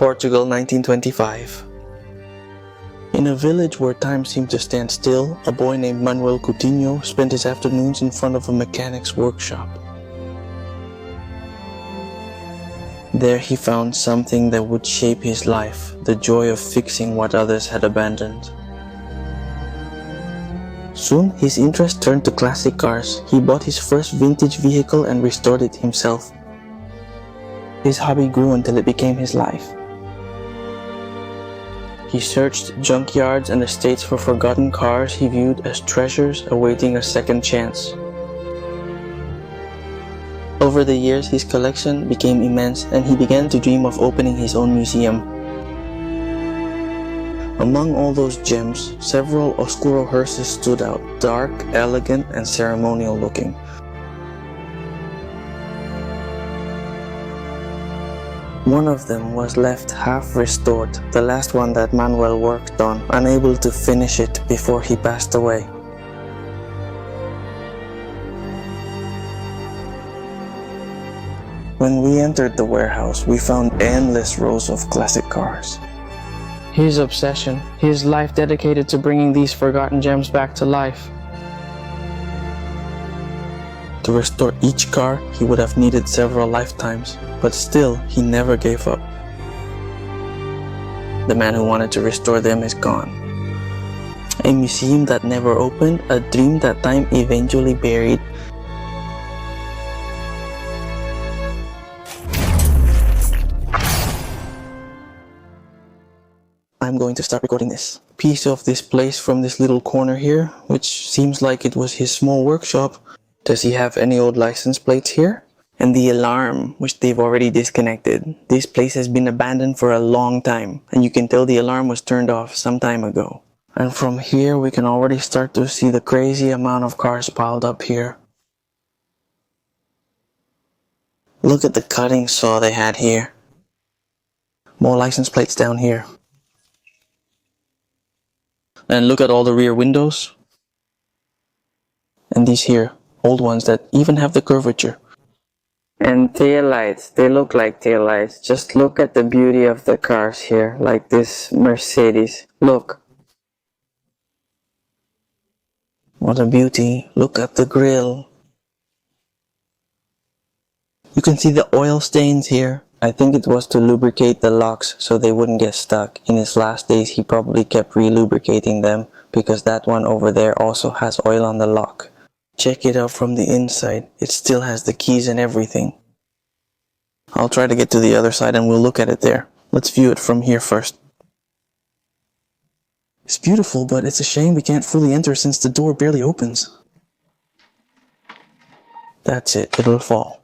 Portugal, 1925. In a village where time seemed to stand still, a boy named Manuel spent his afternoons in front of a mechanic's workshop. There he found something that would shape his life, the joy of fixing what others had abandoned. Soon, his interest turned to classic cars. He bought his first vintage vehicle and restored it himself. His hobby grew until it became his life. He searched junkyards and estates for forgotten cars he viewed as treasures awaiting a second chance. Over the years, his collection became immense and he began to dream of opening his own museum. Among all those gems, several Oscuro hearses stood out, dark, elegant, and ceremonial looking. One of them was left half restored, the last one that Manuel worked on, unable to finish it before he passed away. When we entered the warehouse, we found endless rows of classic cars. His obsession, his life dedicated to bringing these forgotten gems back to life. To restore each car, he would have needed several lifetimes, but still, he never gave up. The man who wanted to restore them is gone. A museum that never opened, a dream that time eventually buried. I'm going to start recording this piece of this place from this little corner here, which seems like it was his small workshop. Does he have any old license plates here? And the alarm, which they've already disconnected. This place has been abandoned for a long time, and you can tell the alarm was turned off some time ago. And from here we can already start to see the crazy amount of cars piled up here. Look at the cutting saw they had here. More license plates down here. And look at all the rear windows. And these here, old ones that even have the curvature. And taillights, they look like taillights. Just look at the beauty of the cars here, like this Mercedes. Look. What a beauty. Look at the grille. You can see the oil stains here. I think it was to lubricate the locks so they wouldn't get stuck. In his last days, he probably kept re-lubricating them because that one over there also has oil on the lock. Check it out from the inside. It still has the keys and everything. I'll try to get to the other side and we'll look at it there. Let's view it from here first. It's beautiful, but it's a shame we can't fully enter since the door barely opens. That's it, it'll fall.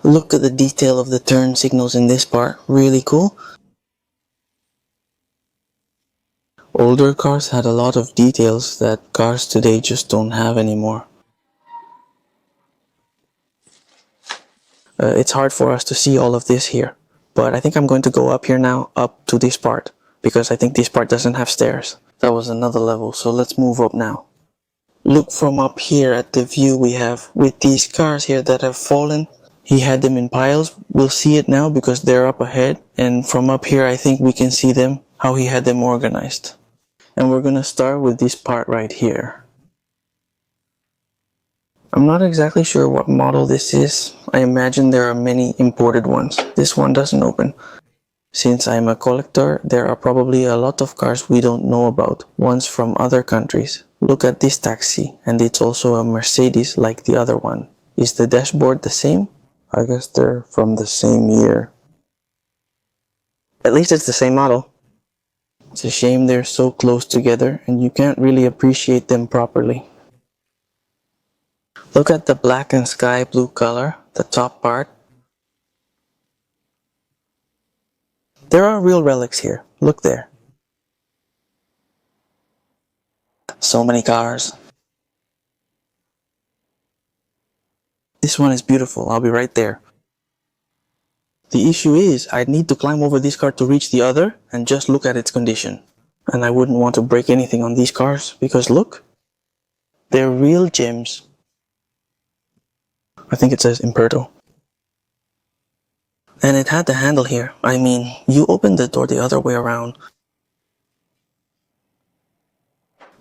Look at the detail of the turn signals in this part, really cool. Older cars had a lot of details that cars today just don't have anymore. It's hard for us to see all of this here, but I think I'm going to go up here now, up to this part, because I think this part doesn't have stairs. That was another level, so let's move up now. Look from up here at the view we have with these cars here that have fallen. He had them in piles. We'll see it now because they're up ahead, and from up here I think we can see them, how he had them organized. And we're gonna start with this part right here. I'm not exactly sure what model this is. I imagine there are many imported ones. This one doesn't open. Since I'm a collector, there are probably a lot of cars we don't know about, ones from other countries. Look at this taxi, and it's also a Mercedes like the other one. Is the dashboard the same? I guess they're from the same year. At least it's the same model. It's a shame they're so close together and you can't really appreciate them properly. Look at the black and sky blue color, the top part. There are real relics here. Look there. So many cars. This one is beautiful. I'll be right there. The issue is, I'd need to climb over this car to reach the other and just look at its condition. And I wouldn't want to break anything on these cars because look, they're real gems. I think it says Imperto. And it had the handle here. I mean, you opened the door the other way around.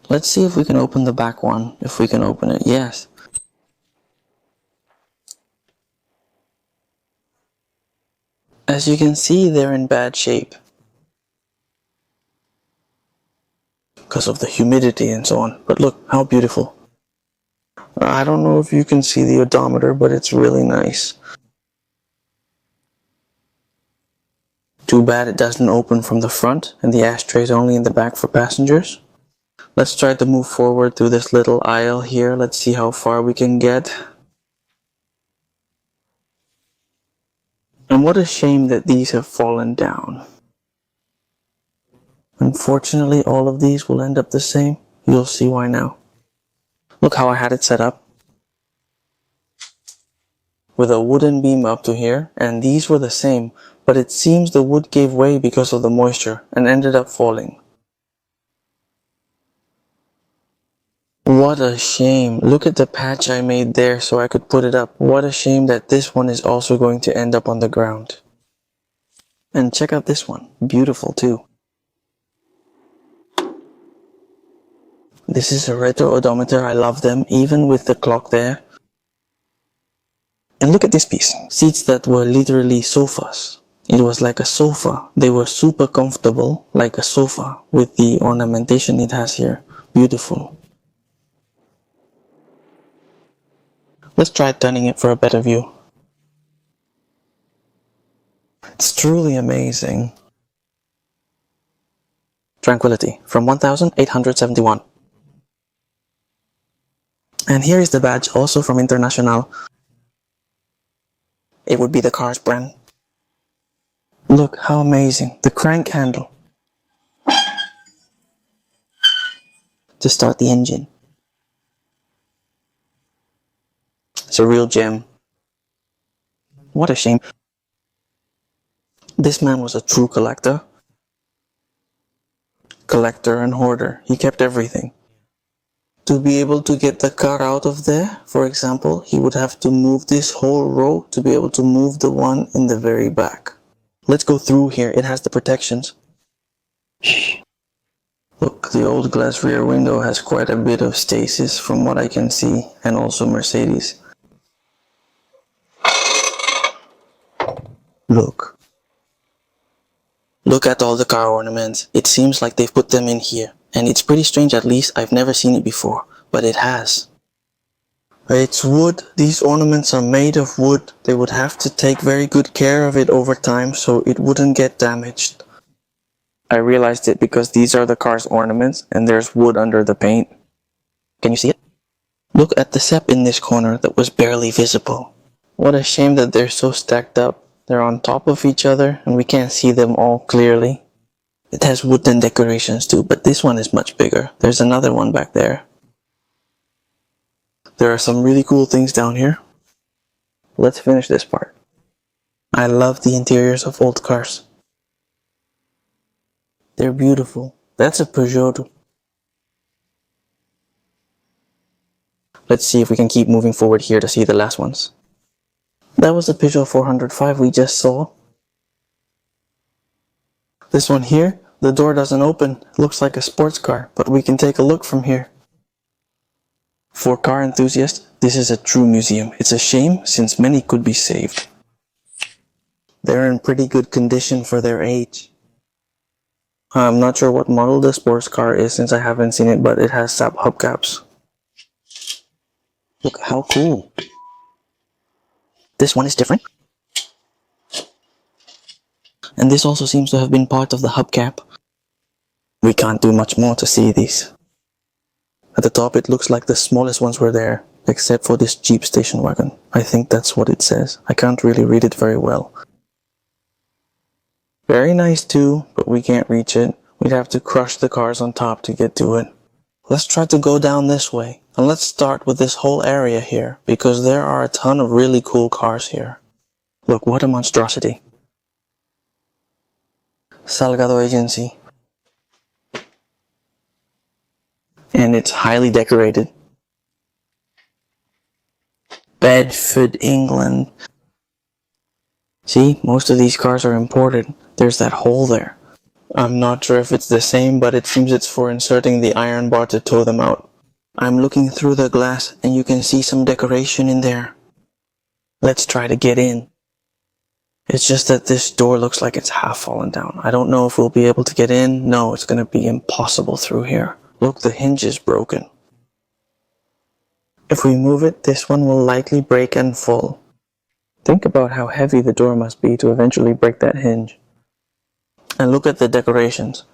Let's see if we can open the back one. If we can open it. Yes. As you can see, they're in bad shape. Because of the humidity and so on. But look, how beautiful. I don't know if you can see the odometer, but it's really nice. Too bad it doesn't open from the front and the ashtray is only in the back for passengers. Let's try to move forward through this little aisle here. Let's see how far we can get. And what a shame that these have fallen down. Unfortunately, all of these will end up the same. You'll see why now. Look how I had it set up. With a wooden beam up to here, and these were the same, but it seems the wood gave way because of the moisture and ended up falling. What a shame. Look at the patch I made there so I could put it up. What a shame that this one is also going to end up on the ground. And check out this one. Beautiful too. This is a retro odometer. I love them, even with the clock there. And look at this piece. Seats that were literally sofas. It was like a sofa. They were super comfortable, like a sofa, with the ornamentation it has here. Beautiful. Let's try turning it for a better view. It's truly amazing. Tranquility from 1871. And here is the badge, also from International. It would be the car's brand. Look how amazing. The crank handle to start the engine. It's a real gem. What a shame. This man was a true collector. Collector and hoarder. He kept everything. To be able to get the car out of there, for example, he would have to move this whole row to be able to move the one in the very back. Let's go through here. It has the protections. Look, the old glass rear window has quite a bit of stasis from what I can see, and also Mercedes. Look. Look at all the car ornaments. It seems like they've put them in here. And it's pretty strange, at least I've never seen it before, but it has. It's wood. These ornaments are made of wood. They would have to take very good care of it over time so it wouldn't get damaged. I realized it because these are the car's ornaments and there's wood under the paint. Can you see it? Look at the SEP in this corner that was barely visible. What a shame that they're so stacked up. They're on top of each other and we can't see them all clearly. It has wooden decorations too, but this one is much bigger. There's another one back there. There are some really cool things down here. Let's finish this part. I love the interiors of old cars. They're beautiful. That's a Peugeot. Let's see if we can keep moving forward here to see the last ones. That was the Peugeot 405 we just saw. This one here, the door doesn't open. It looks like a sports car, but we can take a look from here. For car enthusiasts, this is a true museum. It's a shame since many could be saved. They're in pretty good condition for their age. I'm not sure what model the sports car is since I haven't seen it, but it has SAP hubcaps. Look how cool. This one is different. And this also seems to have been part of the hubcap. We can't do much more to see these. At the top it looks like the smallest ones were there, except for this Jeep station wagon. I think that's what it says. I can't really read it very well. Very nice too, but we can't reach it. We'd have to crush the cars on top to get to it. Let's try to go down this way. And let's start with this whole area here, because there are a ton of really cool cars here. Look, what a monstrosity. Salgado Agency. And it's highly decorated. Bedford, England. See, most of these cars are imported. There's that hole there. I'm not sure if it's the same, but it seems it's for inserting the iron bar to tow them out. I'm looking through the glass and you can see some decoration in there. Let's try to get in. It's just that this door looks like it's half fallen down. I don't know if we'll be able to get in. No, it's gonna be impossible through here. Look, the hinge is broken. If we move it, this one will likely break and fall. Think about how heavy the door must be to eventually break that hinge. And look at the decorations.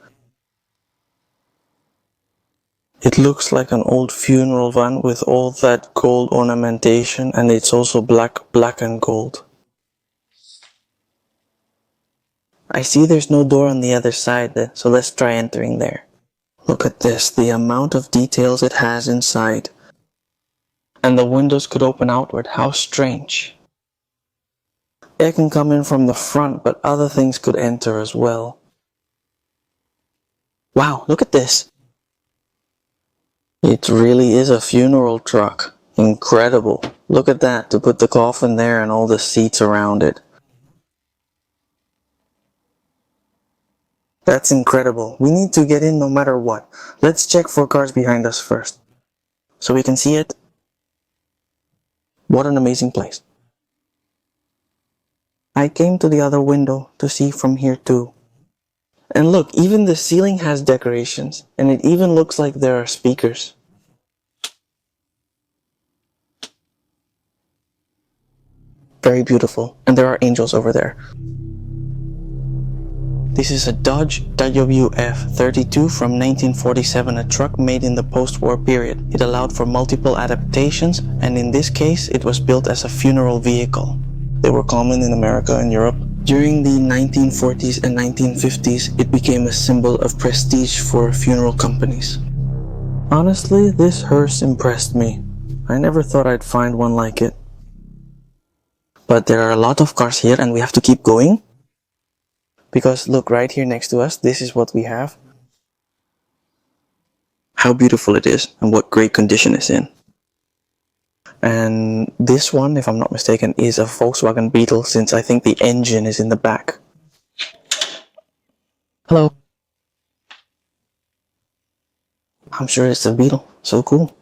It looks like an old funeral van with all that gold ornamentation, and it's also black and gold. I see there's no door on the other side, so let's try entering there. Look at this, the amount of details it has inside. And the windows could open outward, how strange. Air can come in from the front, but other things could enter as well. Wow, look at this. It really is a funeral truck. Incredible. Look at that, to put the coffin there and all the seats around it. That's incredible. We need to get in no matter what. Let's check for cars behind us first, so we can see it. What an amazing place. I came to the other window to see from here too. And look, even the ceiling has decorations, and it even looks like there are speakers. Very beautiful, and there are angels over there. This is a Dodge WF-32 from 1947, a truck made in the post-war period. It allowed for multiple adaptations, and in this case, it was built as a funeral vehicle. They were common in America and Europe. During the 1940s and 1950s, it became a symbol of prestige for funeral companies. Honestly, this hearse impressed me. I never thought I'd find one like it. But there are a lot of cars here, and we have to keep going. Because look, right here next to us, this is what we have. How beautiful it is, and what great condition it's in. And this one, if I'm not mistaken, is a Volkswagen Beetle, since I think the engine is in the back. Hello. I'm sure it's a Beetle. So cool.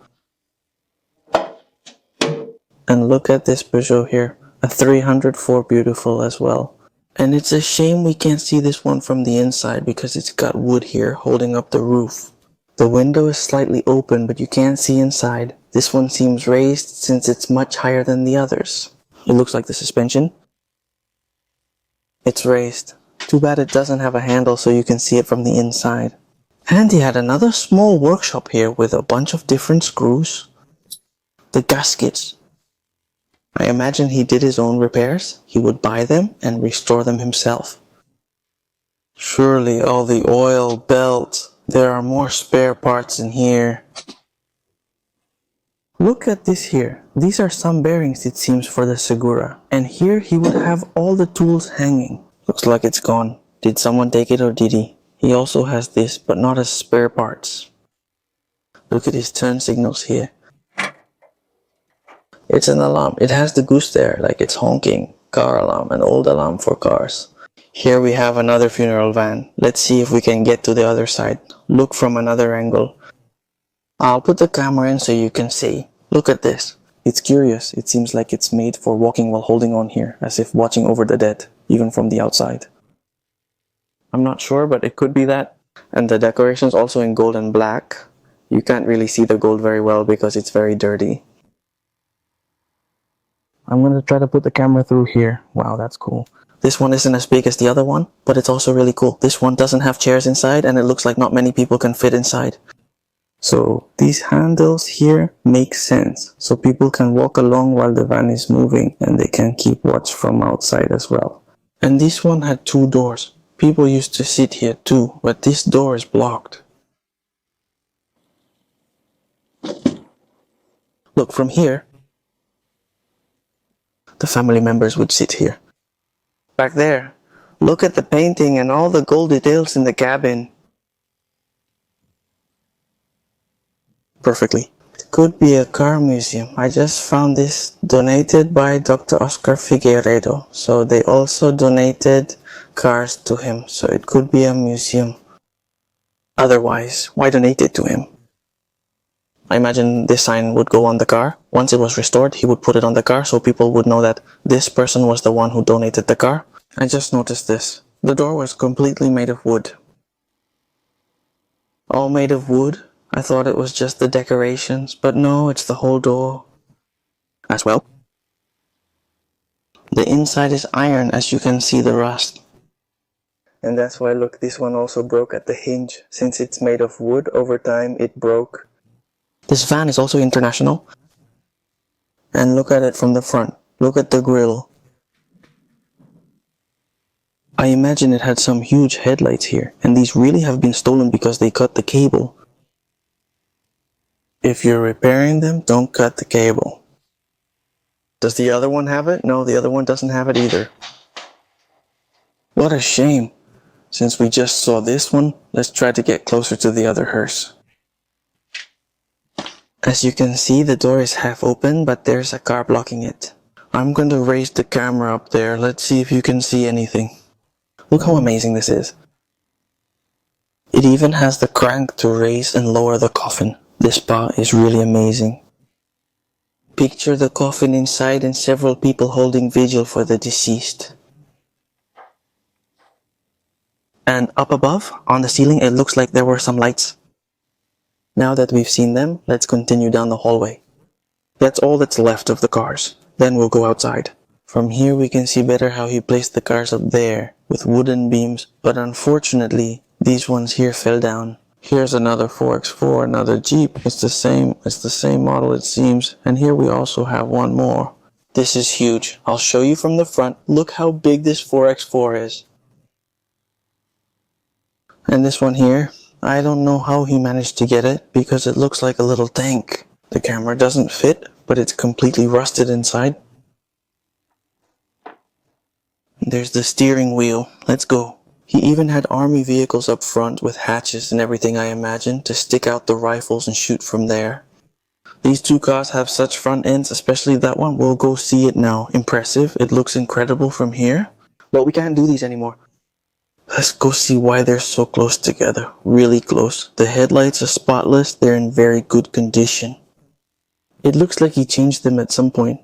And look at this Peugeot here. A 304 beautiful as well. And it's a shame we can't see this one from the inside because it's got wood here holding up the roof. The window is slightly open, but you can't see inside. This one seems raised since it's much higher than the others. It looks like the suspension. It's raised. Too bad it doesn't have a handle so you can see it from the inside. And he had another small workshop here with a bunch of different screws. The gaskets. I imagine he did his own repairs. He would buy them and restore them himself. Surely all the oil, belt, there are more spare parts in here. Look at this here. These are some bearings, it seems, for the Segura. And here he would have all the tools hanging. Looks like it's gone. Did someone take it or did he? He also has this, but not as spare parts. Look at his turn signals here. It's an alarm. It has the goose there, like it's honking. Car alarm, an old alarm for cars. Here we have another funeral van. Let's see if we can get to the other side. Look from another angle. I'll put the camera in so you can see. Look at this. It's curious. It seems like it's made for walking while holding on here, as if watching over the dead, even from the outside. I'm not sure, but it could be that. And the decoration's also in gold and black. You can't really see the gold very well because it's very dirty. I'm going to try to put the camera through here. Wow, that's cool. This one isn't as big as the other one, but it's also really cool. This one doesn't have chairs inside, and it looks like not many people can fit inside. So these handles here make sense. So people can walk along while the van is moving, and they can keep watch from outside as well. And this one had 2 doors. People used to sit here too, but this door is blocked. Look, from here, the family members would sit here. Back there, look at the painting and all the gold details in the cabin. Perfectly. Could be a car museum. I just found this donated by Dr. Oscar Figueiredo. So they also donated cars to him. So it could be a museum. Otherwise, why donate it to him? I imagine this sign would go on the car. Once it was restored, he would put it on the car so people would know that this person was the one who donated the car. I just noticed this. The door was completely made of wood. All made of wood? I thought it was just the decorations, but no, it's the whole door as well. The inside is iron, as you can see the rust. And that's why, look, this one also broke at the hinge. Since it's made of wood, over time it broke. This van is also international. And look at it from the front. Look at the grille. I imagine it had some huge headlights here, and these really have been stolen because they cut the cable. If you're repairing them, don't cut the cable. Does the other one have it? No, the other one doesn't have it either. What a shame. Since we just saw this one, let's try to get closer to the other hearse. As you can see, the door is half open, but there's a car blocking it. I'm going to raise the camera up there. Let's see if you can see anything. Look how amazing this is. It even has the crank to raise and lower the coffin. This spot is really amazing. Picture the coffin inside and several people holding vigil for the deceased. And up above, on the ceiling, it looks like there were some lights. Now that we've seen them, let's continue down the hallway. That's all that's left of the cars. Then we'll go outside. From here we can see better how he placed the cars up there with wooden beams, but unfortunately these ones here fell down. Here's another 4x4, another Jeep. It's the same model it seems. And here we also have one more. This is huge. I'll show you from the front. Look how big this 4x4 is. And this one here, I don't know how he managed to get it because it looks like a little tank. The camera doesn't fit, but it's completely rusted inside. There's the steering wheel. Let's go. He even had army vehicles up front with hatches and everything, I imagine, to stick out the rifles and shoot from there. These two cars have such front ends, especially that one. We'll go see it now. Impressive. It looks incredible from here. But we can't do these anymore. Let's go see why they're so close together. Really close. The headlights are spotless. They're in very good condition. It looks like he changed them at some point.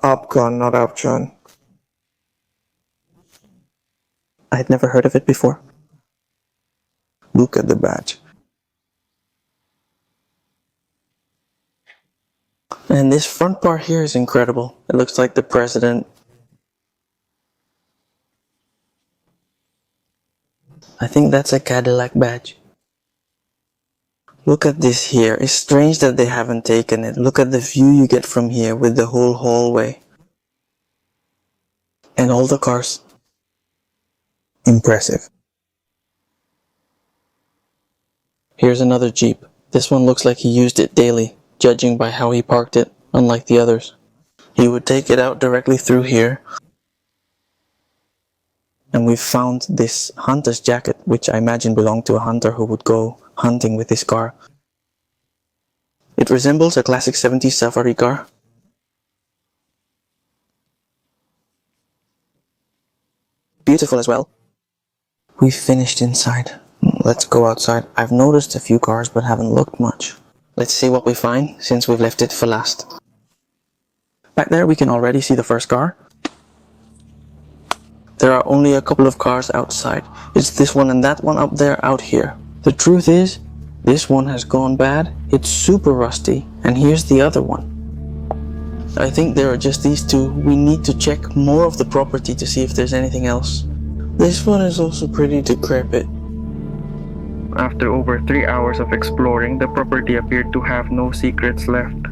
Opcon, not Optron. I had never heard of it before. Look at the badge. And this front part here is incredible. It looks like the president. I think that's a Cadillac badge. Look at this here. It's strange that they haven't taken it. Look at the view you get from here with the whole hallway. And all the cars. Impressive. Here's another Jeep. This one looks like he used it daily, judging by how he parked it, unlike the others. He would take it out directly through here. And we found this hunter's jacket, which I imagine belonged to a hunter who would go hunting with his car. It resembles a classic 70s safari car. Beautiful as well. We finished inside. Let's go outside. I've noticed a few cars but haven't looked much. Let's see what we find since we've left it for last. Back there we can already see the first car. There are only a couple of cars outside. It's this one and that one up there out here. The truth is, this one has gone bad. It's super rusty. And here's the other one. I think there are just these two. We need to check more of the property to see if there's anything else. This one is also pretty decrepit. After over 3 hours of exploring, the property appeared to have no secrets left.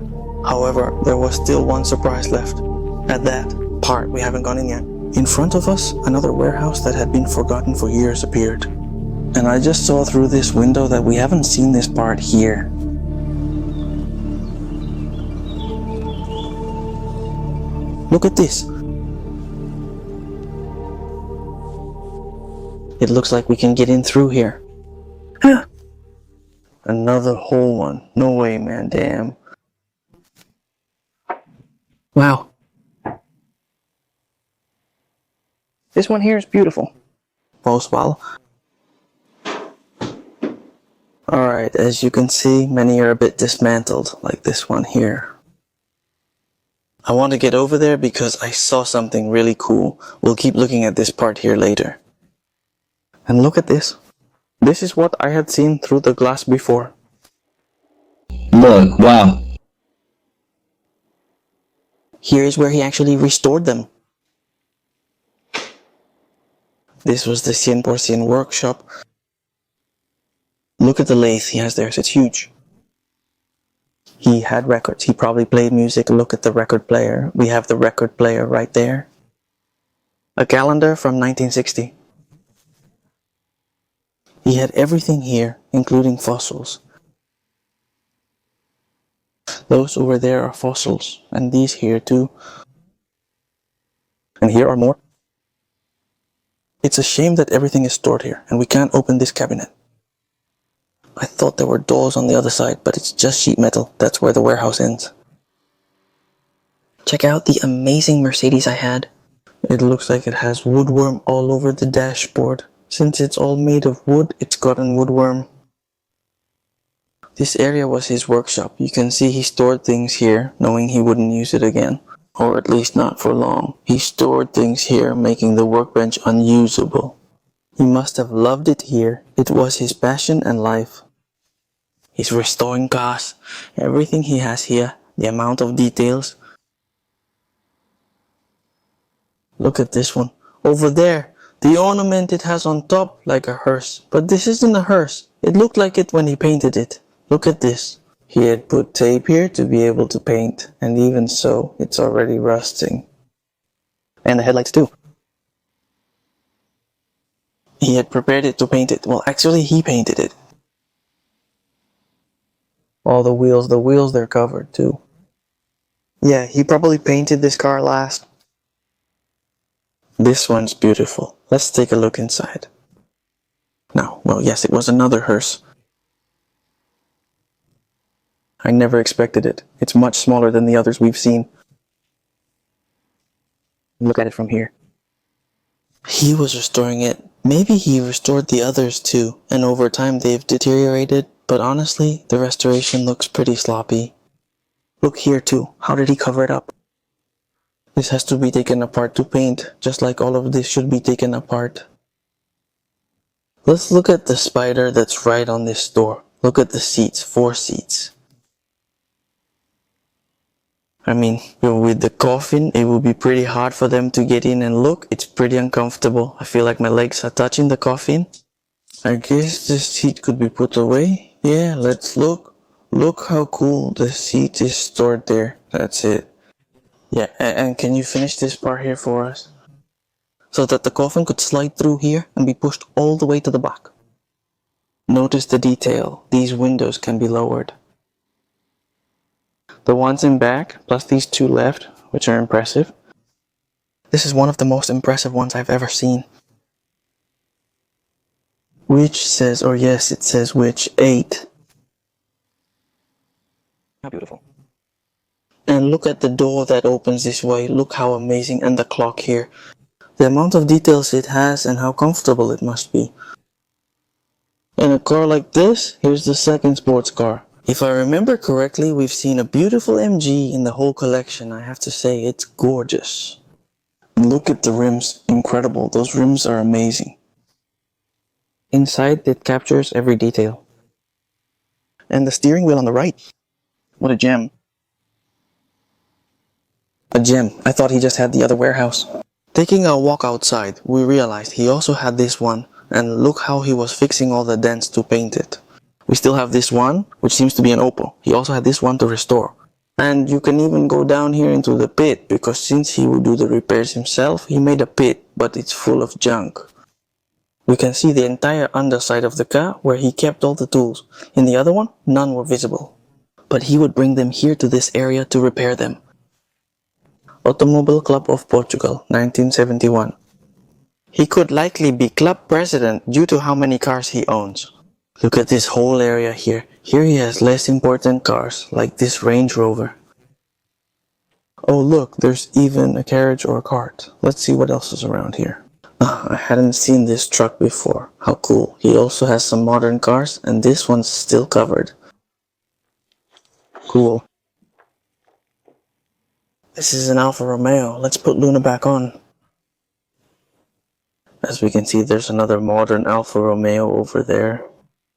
However, there was still one surprise left. At that part, we haven't gone in yet. In front of us, another warehouse that had been forgotten for years appeared. And I just saw through this window that we haven't seen this part here. Look at this. It looks like we can get in through here. Another whole one. No way, man. Damn. Wow. This one here is beautiful. Most well. Alright, as you can see, many are a bit dismantled, like this one here. I want to get over there because I saw something really cool. We'll keep looking at this part here later. And look at this. This is what I had seen through the glass before. Look, wow. Here is where he actually restored them. This was the 100% workshop. Look at the lathe he has there, it's huge. He had records, he probably played music. Look at the record player. We have the record player right there. A calendar from 1960. He had everything here, including fossils. Those over there are fossils, and these here too. And here are more. It's a shame that everything is stored here, and we can't open this cabinet. I thought there were doors on the other side, but it's just sheet metal. That's where the warehouse ends. Check out the amazing Mercedes I had. It looks like it has woodworm all over the dashboard. Since it's all made of wood, it's gotten woodworm. This area was his workshop. You can see he stored things here, knowing he wouldn't use it again. Or at least not for long. He stored things here, making the workbench unusable. He must have loved it here. It was his passion and life. He's restoring cars. Everything he has here, the amount of details. Look at this one. Over there, the ornament it has on top like a hearse. But this isn't a hearse. It looked like it when he painted it. Look at this. He had put tape here to be able to paint, and even so, it's already rusting. And the headlights too. He had prepared it to paint it. Well, actually, he painted it. All the wheels, they're covered too. Yeah, he probably painted this car last. This one's beautiful. Let's take a look inside. Now, well, yes, it was another hearse. I never expected it. It's much smaller than the others we've seen. Look at it from here. He was restoring it. Maybe he restored the others too, and over time they've deteriorated, but honestly, the restoration looks pretty sloppy. Look here too. How did he cover it up? This has to be taken apart to paint, just like all of this should be taken apart. Let's look at the spider that's right on this door. Look at the seats, 4 seats. I mean, with the coffin, it would be pretty hard for them to get in and look. It's pretty uncomfortable. I feel like my legs are touching the coffin. I guess the seat could be put away. Yeah, let's look. Look how cool the seat is stored there. That's it. Yeah, and can you finish this part here for us? So that the coffin could slide through here and be pushed all the way to the back. Notice the detail. These windows can be lowered. The ones in back, plus these 2 left, which are impressive. This is one of the most impressive ones I've ever seen. Which says, or yes, it says which, 8. How beautiful. And look at the door that opens this way. Look how amazing, and the clock here. The amount of details it has and how comfortable it must be. In a car like this, here's the second sports car. If I remember correctly, we've seen a beautiful MG in the whole collection. I have to say, it's gorgeous. Look at the rims. Incredible. Those rims are amazing. Inside, it captures every detail. And the steering wheel on the right. What a gem. A gem. I thought he just had the other warehouse. Taking a walk outside, we realized he also had this one. And look how he was fixing all the dents to paint it. We still have this one, which seems to be an opal. He also had this one to restore. And you can even go down here into the pit, because since he would do the repairs himself, he made a pit, but it's full of junk. We can see the entire underside of the car, where he kept all the tools. In the other one, none were visible. But he would bring them here to this area to repair them. Automobile Club of Portugal, 1971. He could likely be club president due to how many cars he owns. Look at this whole area here. Here he has less important cars, like this Range Rover. Oh look, there's even a carriage or a cart. Let's see what else is around here. I hadn't seen this truck before. How cool. He also has some modern cars, and this one's still covered. Cool. This is an Alfa Romeo. Let's put Luna back on. As we can see, there's another modern Alfa Romeo over there.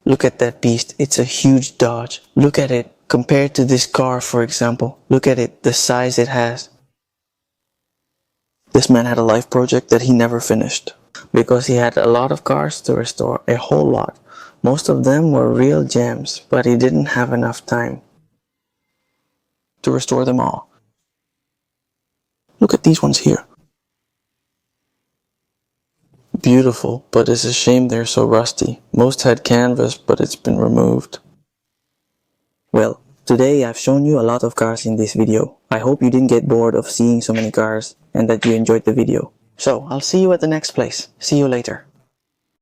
Look at that beast. It's a huge Dodge. Look at it. Compared to this car, for example. Look at it, the size it has. This man had a life project that he never finished. Because he had a lot of cars to restore, a whole lot. Most of them were real gems, but he didn't have enough time to restore them all. Look at these ones here. Beautiful, but it's a shame they're so rusty. Most had canvas, but it's been removed. Well, today I've shown you a lot of cars in this video. I hope you didn't get bored of seeing so many cars and that you enjoyed the video. So, I'll see you at the next place. See you later.